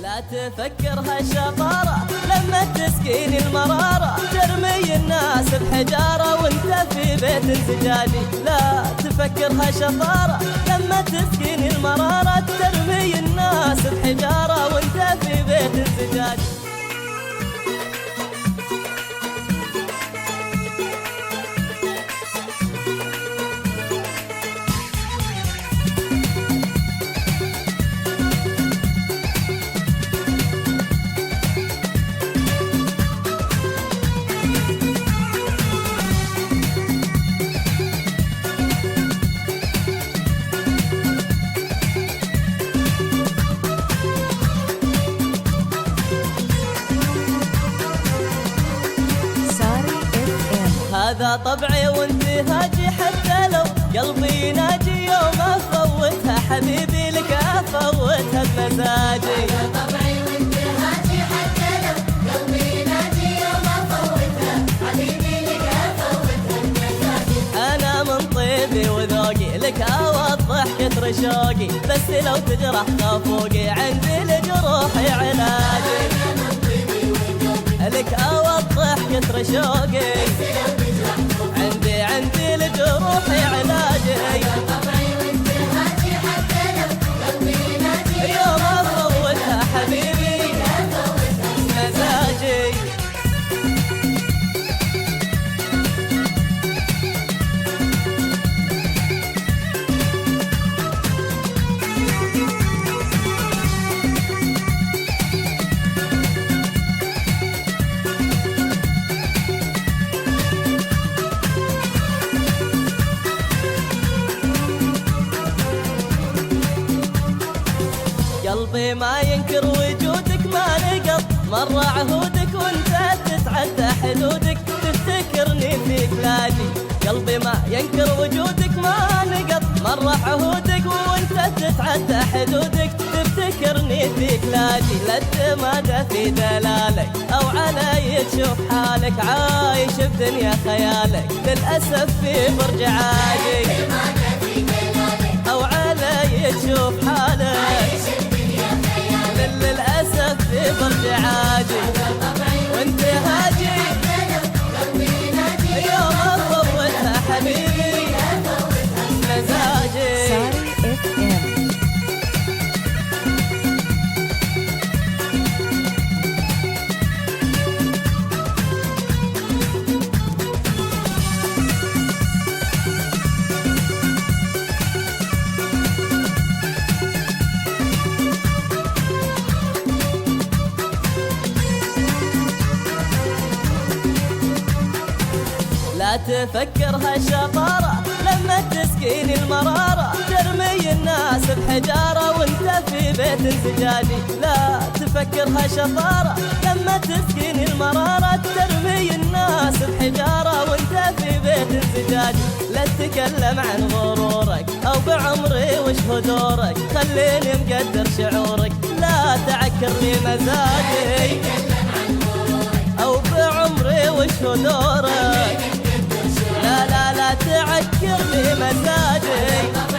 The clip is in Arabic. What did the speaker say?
لا تفكرها شطارة لما تسكين المرارة، ترمي الناس بحجارة وانت في بيت زجاجي. لا تفكرها شطارة لما تسكين المرارة، ترمي الناس بحجارة وانت في بيت زجاجي. هذا طبعي وانتهاجي، حتى لو قلبي يناجي يوم افوتها حبيبي لك افوتها بمزاجي. هذا طبعي وانتهاجي، حتى لو قلبي يناجي يوم افوتها حبيبي لك افوتها بمزاجي. انا من طيبي وذوقي لك اوضح كثر شوقي، بس لو تجرح خافوقي عندي لجروح علاجي. انا من طيبي وذوقي لك اوضح كثر شوقي، عندي لجروح علاجي. طبعي وانتهاجي، حتى لو قلبي يناجي يوم افوتها حبيبي مزاجي. قلبي ما ينكر وجودك، ما نقض مرة عهودك وانت تتعدى حدودك، تفتكرني فيك لاجي. قلبي ما ينكر وجودك، ما نقض مرة عهودك وانت تتعدى حدودك، تفتكرني فيك لاجي. لا التمادى في دلالك او علي تشوف حالك، عايش بدنيا خيالك للأسف في برج عاجي. او علي تشوف حالك للأسف في برج عاجي. وانتهاجي يوم افوتها حبيبي مزاجي. لا تفكرها شطارة لما تسكين المرارة، ترمي الناس بحجارة وانت في بيت زجاجي. لا تفكرها شطارة لما تسكين المرارة، ترمي الناس بحجارة وانت في بيت زجاجي. لا تتكلم عن غرورك او بعمري وش هدورك، خليني مقدر شعورك لا تعكر لي مزاجي. او بعمري وش هدورك، لا تعكر لي مزاجي.